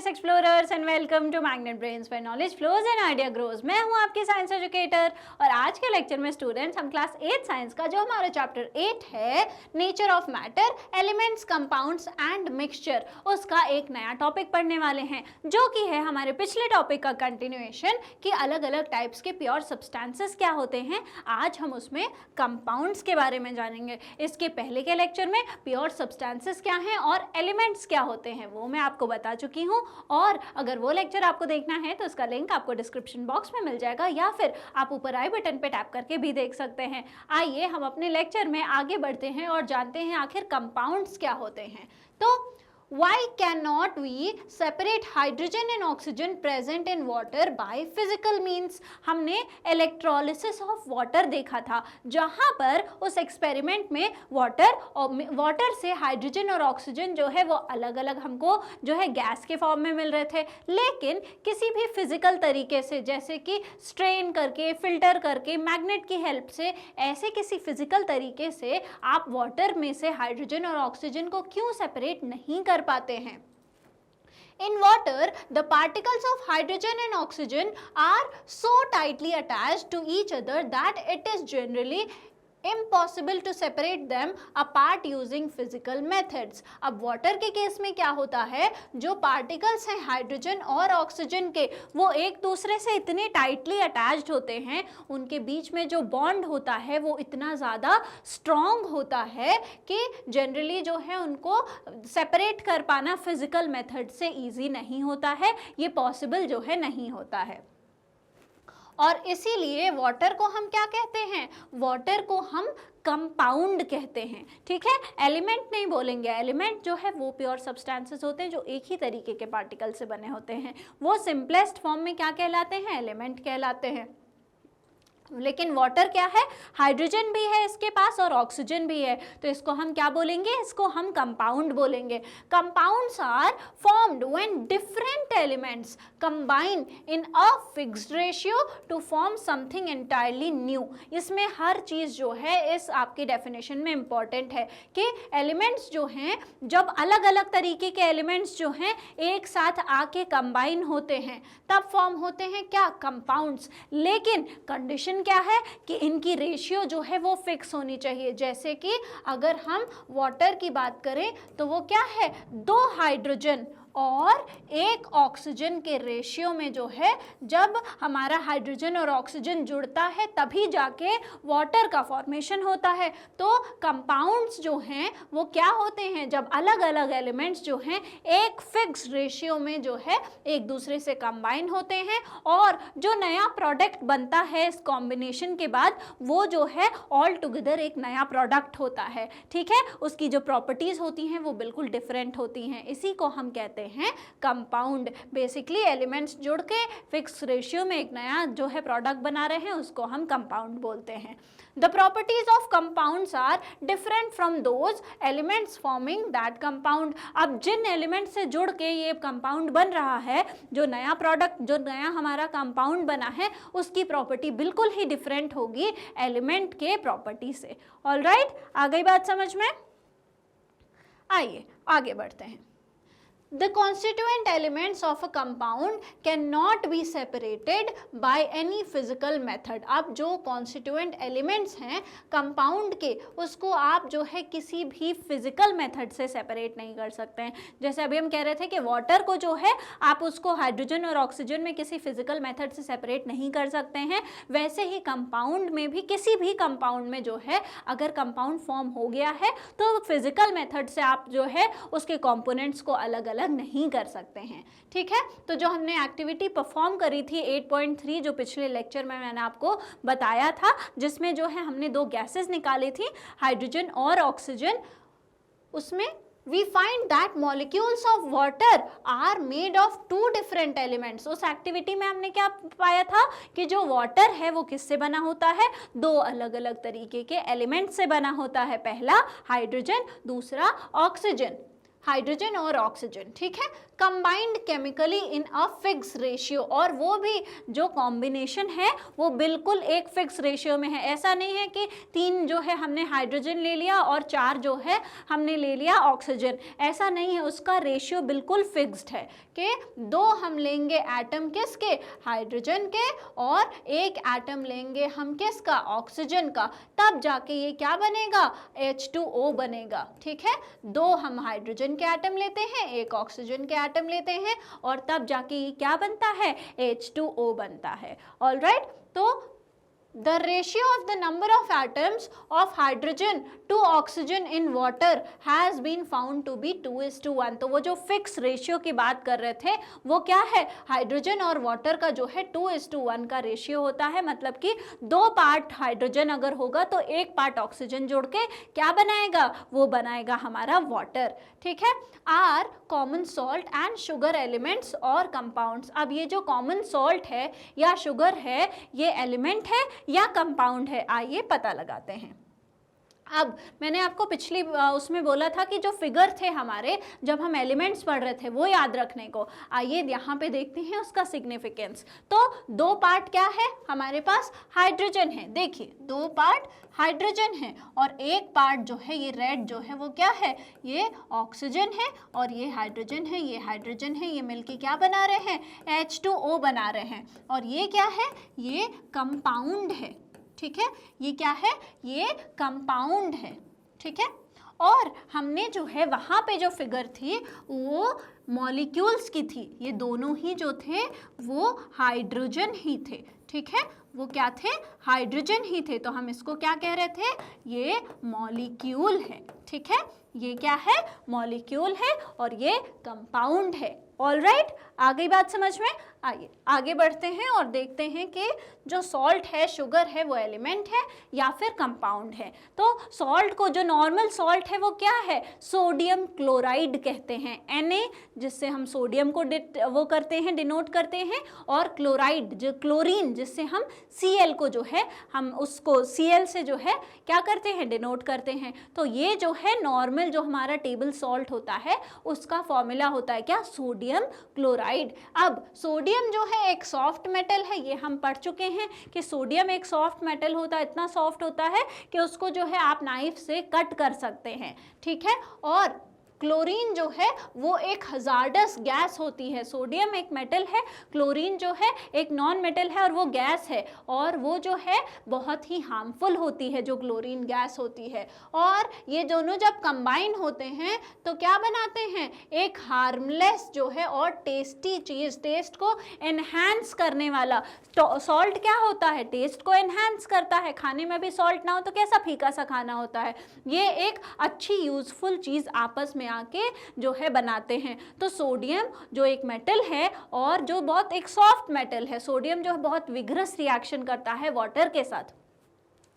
Explorers and welcome to Magnet Brains where knowledge flows and idea grows. मैं हूं आपकी science educator और आज के लेक्चर में स्टूडेंट्स हम क्लास 8 साइंस का जो हमारा चैप्टर 8 है nature of matter, elements, compounds and mixture, उसका एक नया टॉपिक पढ़ने वाले हैं जो कि है हमारे पिछले टॉपिक का कंटिन्यूएशन कि अलग अलग टाइप्स के प्योर सब्सटेंसेस क्या होते हैं। आज हम उसमें कंपाउंड्स के बारे में जानेंगे। इसके पहले के लेक्चर में प्योर सब्सटेंसेस क्या हैं और एलिमेंट्स क्या होते हैं वो मैं आपको बता चुकी हूँ, और अगर वो लेक्चर आपको देखना है तो उसका लिंक आपको डिस्क्रिप्शन बॉक्स में मिल जाएगा या फिर आप ऊपर आई बटन पे टैप करके भी देख सकते हैं। आइए हम अपने लेक्चर में आगे बढ़ते हैं और जानते हैं आखिर कंपाउंड्स क्या होते हैं। तो Why cannot we separate hydrogen and oxygen present in water by physical means? हमने electrolysis of water देखा था जहाँ पर उस एक्सपेरिमेंट में वाटर से हाइड्रोजन और ऑक्सीजन जो है वो अलग अलग हमको जो है गैस के फॉर्म में मिल रहे थे, लेकिन किसी भी फिजिकल तरीके से जैसे कि स्ट्रेन करके, फिल्टर करके, मैग्नेट की हेल्प से, ऐसे किसी फिजिकल तरीके से आप वाटर में से हाइड्रोजन और ऑक्सीजन को क्यों सेपरेट नहीं कर पाते हैं। In water, the particles of hydrogen and oxygen are so tightly attached to each other that it is generally impossible to separate them apart using physical methods। अब वाटर के case में क्या होता है, जो पार्टिकल्स हैं हाइड्रोजन और oxygen के वो एक दूसरे से इतने टाइटली अटैच्ड होते हैं, उनके बीच में जो बॉन्ड होता है वो इतना ज़्यादा स्ट्रॉन्ग होता है कि जनरली जो है उनको सेपरेट कर पाना फिजिकल मेथड से ईजी नहीं होता है, ये पॉसिबल जो है नहीं होता है। और इसीलिए वाटर को हम क्या कहते हैं, वाटर को हम कंपाउंड कहते हैं। ठीक है, एलिमेंट नहीं बोलेंगे। एलिमेंट जो है वो प्योर सब्सटेंसेस होते हैं जो एक ही तरीके के पार्टिकल से बने होते हैं, वो सिंपलेस्ट फॉर्म में क्या कहलाते हैं, एलिमेंट कहलाते हैं। लेकिन वाटर क्या है, हाइड्रोजन भी है इसके पास और ऑक्सीजन भी है, तो इसको हम क्या बोलेंगे, इसको हम कंपाउंड बोलेंगे। Compounds are formed when different elements combine in a fixed ratio to form something entirely new. इसमें हर चीज़ जो है इस आपकी डेफिनेशन में इंपॉर्टेंट है कि एलिमेंट्स जो हैं, जब अलग अलग तरीके के एलिमेंट्स जो हैं एक साथ आके कंबाइन होते हैं तब फॉर्म होते हैं क्या, कंपाउंड्स। लेकिन कंडीशन क्या है कि इनकी रेशियो जो है वो फिक्स होनी चाहिए। जैसे कि अगर हम वाटर की बात करें तो वो क्या है, 2 हाइड्रोजन और 1 ऑक्सीजन के रेशियो में जो है, जब हमारा हाइड्रोजन और ऑक्सीजन जुड़ता है तभी जाके वाटर का फॉर्मेशन होता है। तो कंपाउंड्स जो हैं वो क्या होते हैं, जब अलग अलग एलिमेंट्स जो हैं एक फिक्स रेशियो में जो है एक दूसरे से कंबाइन होते हैं, और जो नया प्रोडक्ट बनता है इस कॉम्बिनेशन के बाद वो जो है ऑल टुगेदर एक नया प्रोडक्ट होता है। ठीक है, उसकी जो प्रॉपर्टीज़ होती हैं वो बिल्कुल डिफरेंट होती हैं, इसी को हम कहते हैं कंपाउंड। बेसिकली एलिमेंट्स जुड़ के फिक्स रेशियो में एक नया जो है प्रोडक्ट बना रहे हैं, उसको हम कंपाउंड बोलते हैं। The properties of compounds are different from those elements forming that compound. अब जिन एलिमेंट से जुड़ के ये कंपाउंड बन रहा है, जो नया प्रोडक्ट, जो नया हमारा कंपाउंड बना है, उसकी प्रॉपर्टी बिल्कुल ही डिफरेंट होगी एलिमेंट के प्रॉपर्टी से। ऑलराइट, आ गई बात समझ में? आइए आगे बढ़ते हैं। The constituent elements of a compound cannot be separated by any physical method। अब जो constituent elements हैं compound के, उसको आप जो है किसी भी physical method से separate नहीं कर सकते हैं। जैसे अभी हम कह रहे थे कि water को जो है आप उसको हाइड्रोजन और ऑक्सीजन में किसी physical method से separate नहीं कर सकते हैं, वैसे ही compound में भी, किसी भी compound में जो है अगर compound form हो गया है तो physical method से आप जो है उसके components को अलग अलग नहीं कर सकते हैं। ठीक है, तो जो हमने एक्टिविटी परफॉर्म करी थी 8.3 जो पिछले लेक्चर में मैंने आपको बताया था, जिसमें जो है हमने 2 गैसेस निकाली थी, हाइड्रोजन और ऑक्सीजन, उसमें we find that molecules of water are made of 2 different elements। उस एक्टिविटी में हमने क्या पाया था कि जो वाटर है वो किससे बना होता है, 2 अलग अलग तरीके के एलिमेंट से बना होता है। पहला हाइड्रोजन, दूसरा ऑक्सीजन। हाइड्रोजन और ऑक्सीजन, ठीक है, combined chemically in a fix ratio, और वो भी जो कॉम्बिनेशन है वो बिल्कुल एक फिक्स रेशियो में है। ऐसा नहीं है कि 3 जो है हमने हाइड्रोजन ले लिया और 4 जो है हमने ले लिया ऑक्सीजन, ऐसा नहीं है, उसका रेशियो बिल्कुल फिक्स्ड है कि 2 हम लेंगे एटम किसके, हाइड्रोजन के, और 1 एटम लेंगे हम किसका, ऑक्सीजन का, तब जाके ये क्या बनेगा, H2O बनेगा, ठीक है। 2 हम हाइड्रोजन के एटम लेते हैं, 1 ऑक्सीजन के एटम लेते हैं, और तब जाके ये क्या बनता है, H2O बनता है। ऑलराइट, तो the ratio of the number of atoms of hydrogen to oxygen in water has been found to be 2:1। तो वो जो फिक्स रेशियो की बात कर रहे थे वो क्या है, हाइड्रोजन और वाटर का जो है 2:1 का रेशियो होता है, मतलब कि 2 पार्ट हाइड्रोजन अगर होगा तो 1 पार्ट ऑक्सीजन जोड़ के क्या बनाएगा, वो बनाएगा हमारा वाटर, ठीक है। Are common salt and sugar elements और कंपाउंड्स। अब ये जो कॉमन सॉल्ट है या शुगर है ये एलिमेंट है या कंपाउंड है, आइए पता लगाते हैं। अब मैंने आपको पिछली उसमें बोला था कि जो फिगर थे हमारे जब हम एलिमेंट्स पढ़ रहे थे वो याद रखने को, आइए यहाँ पे देखते हैं उसका सिग्निफिकेंस। तो 2 पार्ट क्या है हमारे पास, हाइड्रोजन है, देखिए 2 पार्ट हाइड्रोजन है, और 1 पार्ट जो है ये रेड जो है वो क्या है, ये ऑक्सीजन है, और ये हाइड्रोजन है, ये हाइड्रोजन है, ये मिलके क्या बना रहे हैं, H2O बना रहे हैं, और ये क्या है, ये कंपाउंड है, ठीक है, ये क्या है, ये कंपाउंड है, ठीक है। और हमने जो है वहाँ पे जो फिगर थी वो मॉलिक्यूल्स की थी, ये दोनों ही जो थे वो हाइड्रोजन ही थे, ठीक है, वो क्या थे, हाइड्रोजन ही थे, तो हम इसको क्या कह रहे थे, ये मॉलिक्यूल है, ठीक है, ये क्या है, मॉलिक्यूल है, और ये कंपाउंड है। ऑलराइट, आ गई बात समझ में, आइए आगे बढ़ते हैं और देखते हैं कि जो सॉल्ट है, शुगर है, वो एलिमेंट है या फिर कंपाउंड है। तो सॉल्ट को, जो नॉर्मल सॉल्ट है वो क्या है, सोडियम क्लोराइड कहते हैं, Na, जिससे हम सोडियम को वो करते हैं, डिनोट करते हैं, और क्लोराइड जो क्लोरीन, जिससे हम Cl को जो है हम उसको Cl से जो है क्या करते हैं, डिनोट करते हैं। तो ये जो है नॉर्मल जो हमारा टेबल सॉल्ट होता है उसका फॉर्मूला होता है क्या, सोडियम क्लोराइड। अब सोडियम जो है एक सॉफ्ट मेटल है, ये हम पढ़ चुके हैं कि सोडियम एक सॉफ्ट मेटल होता है, इतना सॉफ्ट होता है कि उसको जो है आप नाइफ से कट कर सकते हैं, ठीक है। और क्लोरीन जो है वो एक हजार्डस गैस होती है, सोडियम एक मेटल है, क्लोरीन जो है एक नॉन मेटल है और वो गैस है, और वो जो है बहुत ही हार्मफुल होती है जो क्लोरीन गैस होती है। और ये दोनों जब कंबाइन होते हैं तो क्या बनाते हैं, एक हार्मलेस जो है और टेस्टी चीज़, टेस्ट को एनहांस करने वाला। सॉल्ट क्या होता है, टेस्ट को एनहांस करता है, खाने में भी सॉल्ट ना हो तो कैसा फीका सा खाना होता है, ये एक अच्छी यूजफुल चीज़ आपस में आके जो है बनाते हैं। तो सोडियम जो एक मेटल है और जो बहुत एक सॉफ्ट मेटल है, सोडियम जो है बहुत विग्रस रिएक्शन करता है वाटर के साथ,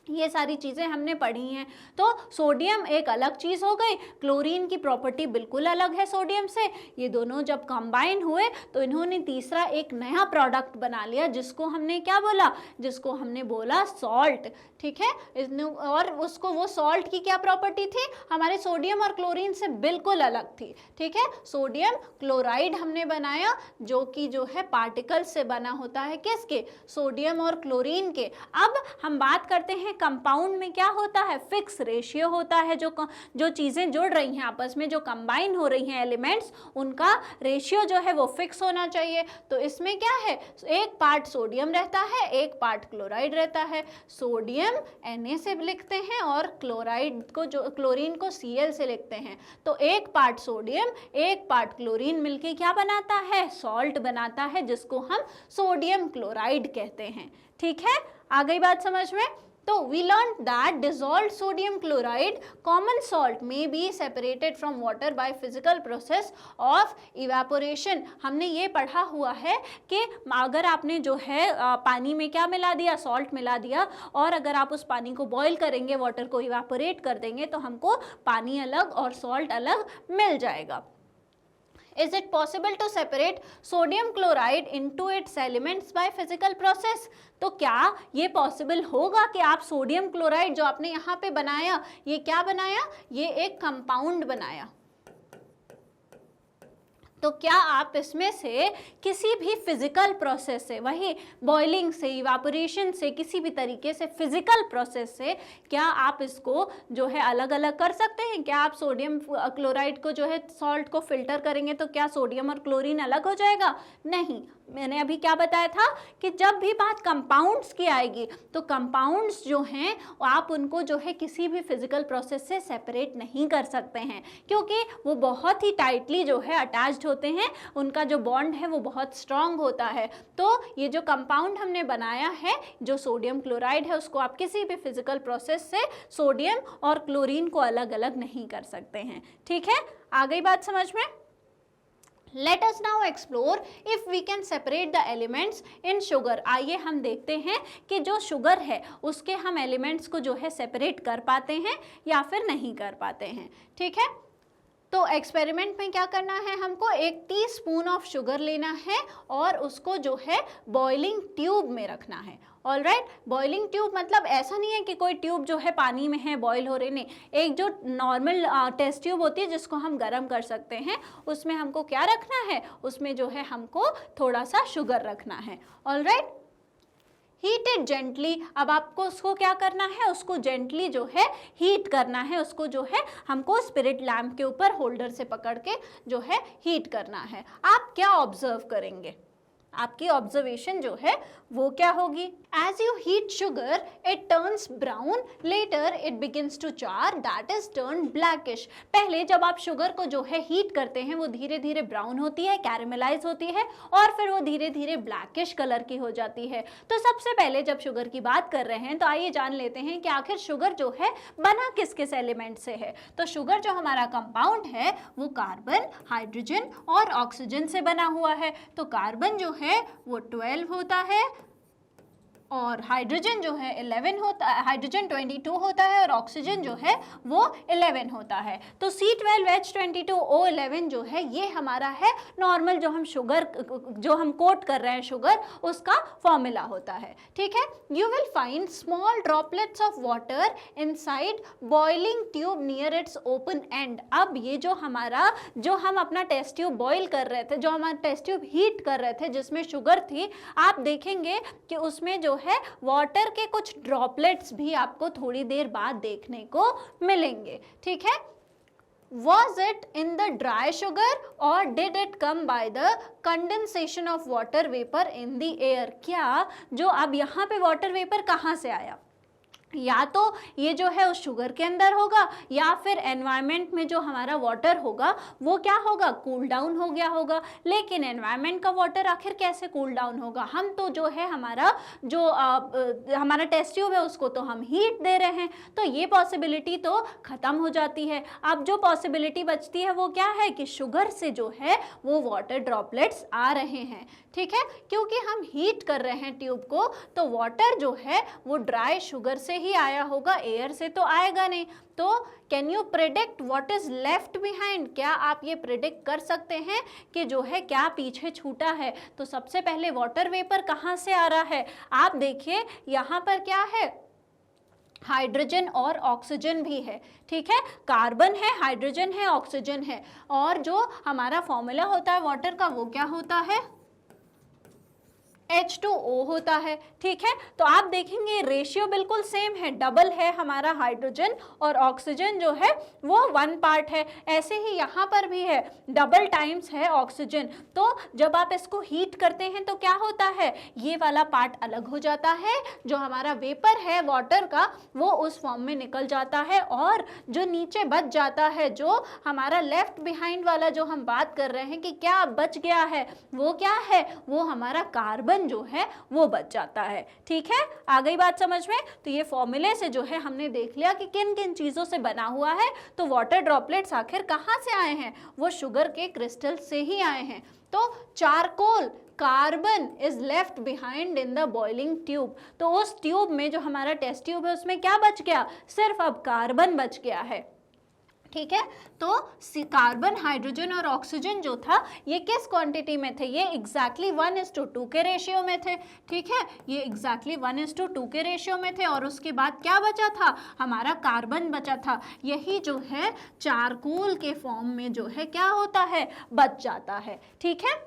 ये सारी चीज़ें हमने पढ़ी हैं। तो सोडियम एक अलग चीज़ हो गई, क्लोरीन की प्रॉपर्टी बिल्कुल अलग है सोडियम से, ये दोनों जब कंबाइन हुए तो इन्होंने तीसरा एक नया प्रोडक्ट बना लिया जिसको हमने क्या बोला, जिसको हमने बोला सॉल्ट, ठीक है। और उसको, वो सॉल्ट की क्या प्रॉपर्टी थी, हमारे सोडियम और क्लोरीन से बिल्कुल अलग थी, ठीक है। सोडियम क्लोराइड हमने बनाया जो कि जो है पार्टिकल से बना होता है, किसके, सोडियम और क्लोरीन के। अब हम बात करते हैं कंपाउंड में क्या होता है, फिक्स रेशियो होता है, जो चीज़ें जुड़ रही हैं आपस में, जो कंबाइन हो रही हैं एलिमेंट्स, उनका रेशियो जो है वो फिक्स होना चाहिए। तो इसमें क्या है, 1 पार्ट सोडियम रहता है, 1 पार्ट क्लोराइड रहता है। सोडियम Na से लिखते हैं और क्लोराइड को, जो क्लोरीन को Cl से लिखते हैं। तो 1 पार्ट सोडियम 1 पार्ट क्लोरीन मिलके क्या बनाता है, सॉल्ट बनाता है, जिसको हम सोडियम क्लोराइड कहते हैं, ठीक है। आ गई बात समझ में। तो we learned that dissolved sodium chloride common salt may be separated from water by physical process of evaporation। हमने ये पढ़ा हुआ है कि अगर आपने जो है पानी में क्या मिला दिया, सॉल्ट मिला दिया, और अगर आप उस पानी को बॉईल करेंगे, वाटर को इवापोरेट कर देंगे, तो हमको पानी अलग और सॉल्ट अलग मिल जाएगा। Is it possible to separate sodium chloride into its elements by physical process? तो क्या ये पॉसिबल होगा कि आप सोडियम क्लोराइड जो आपने यहाँ पे बनाया, ये क्या बनाया, ये एक कंपाउंड बनाया, तो क्या आप इसमें से किसी भी फिजिकल प्रोसेस से, वही बॉइलिंग से, इवापोरेशन से, किसी भी तरीके से फिजिकल प्रोसेस से क्या आप इसको जो है अलग अलग कर सकते हैं? क्या आप सोडियम क्लोराइड को जो है सॉल्ट को फिल्टर करेंगे तो क्या सोडियम और क्लोरीन अलग हो जाएगा? नहीं। मैंने अभी क्या बताया था कि जब भी बात कंपाउंड्स की आएगी तो कंपाउंड्स जो हैं आप उनको जो है किसी भी फिजिकल प्रोसेस से सेपरेट नहीं कर सकते हैं, क्योंकि वो बहुत ही टाइटली जो है अटैच्ड होते हैं, उनका जो बॉन्ड है वो बहुत स्ट्रांग होता है। तो ये जो कंपाउंड हमने बनाया है जो सोडियम क्लोराइड है, उसको आप किसी भी फिजिकल प्रोसेस से सोडियम और क्लोरीन को अलग अलग नहीं कर सकते हैं। ठीक है, आ गई बात समझ में? Let us now explore if we can separate the elements in sugar। आइए हम देखते हैं कि जो शुगर है उसके हम एलिमेंट्स को जो है सेपरेट कर पाते हैं या फिर नहीं कर पाते हैं। ठीक है, तो एक्सपेरिमेंट में क्या करना है, हमको 1 टीस्पून ऑफ शुगर लेना है और उसको जो है बॉइलिंग ट्यूब में रखना है। ऑलराइट, बॉइलिंग ट्यूब मतलब ऐसा नहीं है कि कोई ट्यूब जो है पानी में है बॉईल हो रही, नहीं, एक जो नॉर्मल टेस्ट ट्यूब होती है जिसको हम गर्म कर सकते हैं, उसमें हमको क्या रखना है, उसमें जो है हमको थोड़ा सा शुगर रखना है। Alright, heat it gently. अब आपको उसको क्या करना है, उसको जेंटली जो है हीट करना है, उसको जो है हमको स्पिरिट लैम्प के ऊपर होल्डर से पकड़ के जो है हीट करना है। आप क्या ऑब्जर्व करेंगे, आपकी ऑब्जर्वेशन जो है वो क्या होगी? As you heat sugar it turns brown, later it begins to char, that is turn blackish. पहले जब आप शुगर को जो है हीट करते हैं वो धीरे धीरे ब्राउन होती है, कैरेमलाइज होती है और फिर वो धीरे धीरे ब्लैकिश कलर की हो जाती है। तो सबसे पहले जब शुगर की बात कर रहे हैं तो आइए जान लेते हैं कि आखिर शुगर जो है बना किस किस एलिमेंट से है। तो शुगर जो हमारा कंपाउंड है वो कार्बन, हाइड्रोजन और ऑक्सीजन से बना हुआ है। तो कार्बन जो है वो 12 होता है और हाइड्रोजन जो है 11 होता है, हाइड्रोजन 22 होता है और ऑक्सीजन जो है वो 11 होता है। तो C12H22O11 जो है ये हमारा है नॉर्मल जो हम शुगर जो हम कोट कर रहे हैं शुगर, उसका फॉर्मूला होता है। ठीक है, you will find small droplets of water inside boiling tube near it's open and. अब ये जो हमारा जो हम अपना टेस्ट ट्यूब बॉईल कर रहे थे, जो हमारा टेस्ट ट्यूब हीट कर रहे थे जिसमें शुगर थी, आप देखेंगे कि उसमें जो है वाटर के कुछ ड्रॉपलेट्स भी आपको थोड़ी देर बाद देखने को मिलेंगे। ठीक है, Was it in the dry sugar or did it come by the condensation of water vapor in the air? क्या जो अब यहाँ पे वाटर वेपर कहाँ से आया, या तो ये जो है उस शुगर के अंदर होगा या फिर एनवायरनमेंट में जो हमारा वाटर होगा वो क्या होगा, कूल डाउन हो गया होगा। लेकिन एनवायरनमेंट का वाटर आखिर कैसे कूल डाउन होगा, हम तो जो है हमारा जो हमारा टेस्ट ट्यूब है उसको तो हम हीट दे रहे हैं, तो ये पॉसिबिलिटी तो ख़त्म हो जाती है। अब जो पॉसिबिलिटी बचती है वो क्या है कि शुगर से जो है वो वाटर ड्रॉपलेट्स आ रहे हैं। ठीक है, क्योंकि हम हीट कर रहे हैं ट्यूब को तो वाटर जो है वो ड्राई शुगर से ही आया होगा, एयर से तो आएगा नहीं। तो can you predict what is left behind? क्या आप ये प्रेडिक्ट कर सकते हैं कि जो है क्या पीछे छूटा है? तो सबसे पहले वाटर वेपर कहाँ से आ रहा है, आप देखिए यहाँ पर क्या है, हाइड्रोजन और ऑक्सीजन भी है। ठीक है, कार्बन है, हाइड्रोजन है, ऑक्सीजन है और जो हमारा फॉर्मूला होता है वाटर का वो क्या होता है, H2O होता है। ठीक है, तो आप देखेंगे रेशियो बिल्कुल सेम है, डबल है हमारा हाइड्रोजन और ऑक्सीजन जो है वो 1 पार्ट है। ऐसे ही यहाँ पर भी है, डबल टाइम्स है ऑक्सीजन। तो जब आप इसको हीट करते हैं तो क्या होता है, ये वाला पार्ट अलग हो जाता है, जो हमारा वेपर है वाटर का वो उस फॉर्म में निकल जाता है और जो नीचे बच जाता है, जो हमारा लेफ्ट बिहाइंड वाला जो हम बात कर रहे हैं कि क्या बच गया है, वो क्या है, वो हमारा कार्बन जो है वो बच जाता है। ठीक है, आ गई बात समझ में? तो ये फॉर्मूले से जो है हमने देख लिया कि किन किन चीजों से बना हुआ है। तो वाटर ड्रॉपलेट्स आखिर कहाँ से आए हैं, वो शुगर के क्रिस्टल से ही आए हैं। तो charcoal, carbon is left behind in the boiling tube. तो उस ट्यूब में जो हमारा टेस्ट ट्यूब है उसमें क्या बच गया, सिर्फ अब कार्बन बच गया है। ठीक है। तो कार्बन, हाइड्रोजन और ऑक्सीजन जो था ये किस क्वांटिटी में थे, ये एग्जैक्टली 1:2 के रेशियो में थे। ठीक है, ये एग्जैक्टली 1:2 के रेशियो में थे। और उसके बाद क्या बचा था, हमारा कार्बन बचा था। यही जो है चारकोल के फॉर्म में जो है क्या होता है, बच जाता है। ठीक है,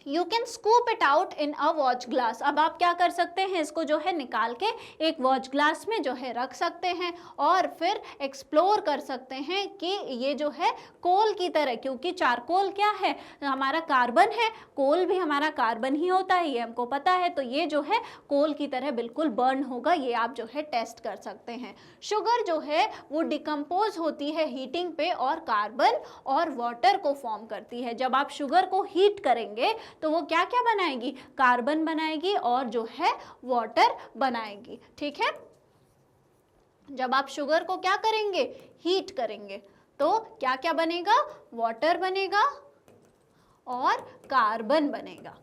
you can scoop it out in a watch glass. अब आप क्या कर सकते हैं, इसको जो है निकाल के एक वॉच ग्लास में जो है रख सकते हैं और फिर एक्सप्लोर कर सकते हैं कि ये जो है कोल की तरह, क्योंकि चारकोल क्या है, हमारा कार्बन है, कोल भी हमारा कार्बन ही होता है, ये हमको पता है। तो ये जो है कोल की तरह बिल्कुल बर्न होगा, ये आप जो है टेस्ट कर सकते हैं। शुगर जो है वो डिकम्पोज होती है हीटिंग पे और कार्बन और वाटर को फॉर्म करती है। जब आप शुगर को हीट करेंगे तो वो क्या क्या बनाएगी, कार्बन बनाएगी और जो है वाटर बनाएगी। ठीक है, जब आप शुगर को क्या करेंगे, हीट करेंगे, तो क्या क्या बनेगा, वाटर बनेगा और कार्बन बनेगा।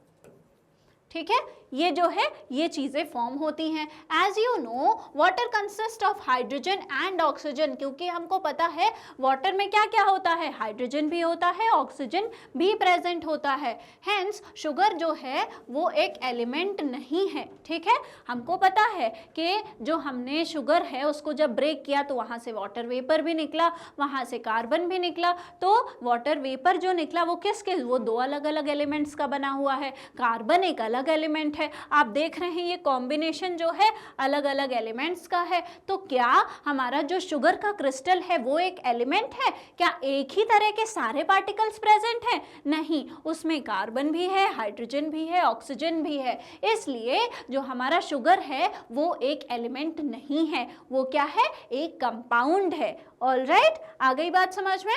ठीक है, ये जो है ये चीजें फॉर्म होती हैं। As you know water consist of hydrogen and oxygen, क्योंकि हमको पता है वाटर में क्या क्या होता है, हाइड्रोजन भी होता है, ऑक्सीजन भी प्रेजेंट होता है। हेंस शुगर जो है वो एक एलिमेंट नहीं है। ठीक है, हमको पता है कि जो हमने शुगर है उसको जब ब्रेक किया तो वहाँ से वाटर वेपर भी निकला, वहाँ से कार्बन भी निकला। तो वाटर वेपर जो निकला वो किसके, वो दो अलग अलग एलिमेंट्स का बना हुआ है। कार्बन एक अलग एलिमेंट है, आप देख रहे हैं ये कॉम्बिनेशन जो है अलग अलग एलिमेंट्स का है। तो क्या हमारा जो शुगर का क्रिस्टल है वो एक एलिमेंट है, क्या एक ही तरह के सारे पार्टिकल्स प्रेजेंट हैं, नहीं, उसमें कार्बन भी है, हाइड्रोजन भी है, ऑक्सीजन भी है। इसलिए जो हमारा शुगर है वो एक एलिमेंट नहीं है, वो क्या है, एक कंपाउंड है। ऑलराइट, आ गई बात समझ में।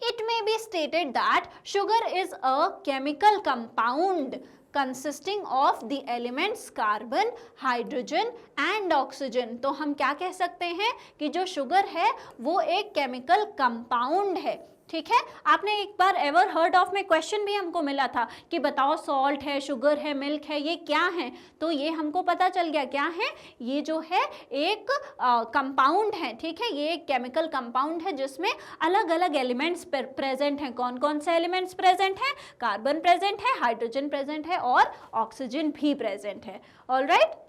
It may be stated that sugar is a chemical compound consisting of the elements carbon, hydrogen and oxygen। तो हम क्या कह सकते हैं कि जो शुगर है वो एक केमिकल कंपाउंड है। ठीक है, आपने एक बार एवर हर्ड ऑफ में क्वेश्चन भी हमको मिला था कि बताओ सॉल्ट है, शुगर है, मिल्क है, ये क्या है। तो ये हमको पता चल गया क्या है, ये जो है एक कंपाउंड है। ठीक है, ये एक केमिकल कंपाउंड है जिसमें अलग अलग एलिमेंट्स प्रेजेंट हैं। कौन कौन से एलिमेंट्स प्रेजेंट हैं, कार्बन प्रेजेंट है, हाइड्रोजन प्रेजेंट है और ऑक्सीजन भी प्रेजेंट है। Alright,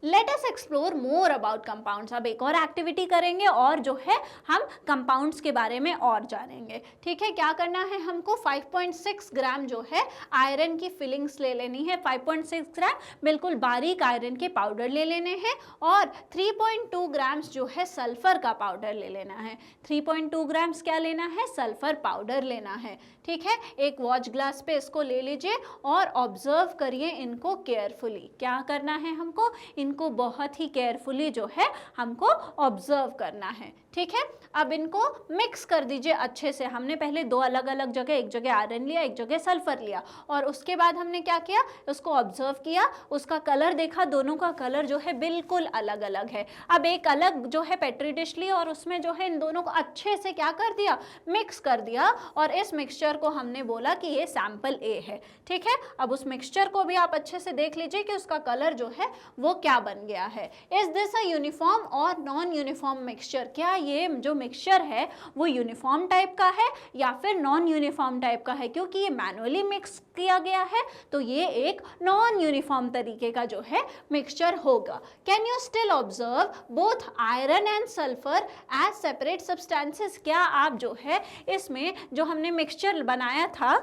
let us explore more about compounds. अब एक और एक्टिविटी करेंगे और जो है हम कंपाउंड्स के बारे में और जानेंगे। ठीक है, क्या करना है हमको, 5.6 ग्राम जो है आयरन की फिलिंग्स ले लेनी है। 5.6 ग्राम बिल्कुल बारीक आयरन के पाउडर ले लेने हैं और 3.2 ग्राम्स जो है सल्फर का पाउडर ले लेना है। 3.2 ग्राम्स क्या लेना है, सल्फर पाउडर लेना है। ठीक है, एक वॉच ग्लास पे इसको ले लीजिए और ऑब्जर्व करिए इनको केयरफुली। क्या करना है हमको, इनको बहुत ही केयरफुली जो है हमको ऑब्जर्व करना है। ठीक है, अब इनको मिक्स कर दीजिए अच्छे से। हमने पहले दो अलग अलग जगह, एक जगह आयरन लिया, एक जगह सल्फर लिया और उसके बाद हमने क्या किया, उसको ऑब्जर्व किया, उसका कलर देखा, दोनों का कलर जो है बिल्कुल अलग अलग है। अब एक अलग जो है पेट्री डिश ली और उसमें जो है इन दोनों को अच्छे से क्या कर दिया, मिक्स कर दिया और इस मिक्सचर को हमने बोला कि ये सैंपल ए है। ठीक है, अब उस मिक्सचर को भी आप अच्छे से देख लीजिए कि उसका कलर जो है वो क्या बन गया है। इज दिस अ यूनिफॉर्म और नॉन यूनिफॉर्म मिक्सचर, क्या ये जो मिक्सचर है वो यूनिफॉर्म टाइप का है या फिर नॉन यूनिफॉर्म टाइप का है। क्योंकि ये मैनुअली मिक्स किया गया है तो ये एक नॉन यूनिफॉर्म तरीके का जो है मिक्सचर होगा। Can you still observe both iron and sulphur as separate substances, क्या आप जो है इसमें जो हमने मिक्सचर बनाया था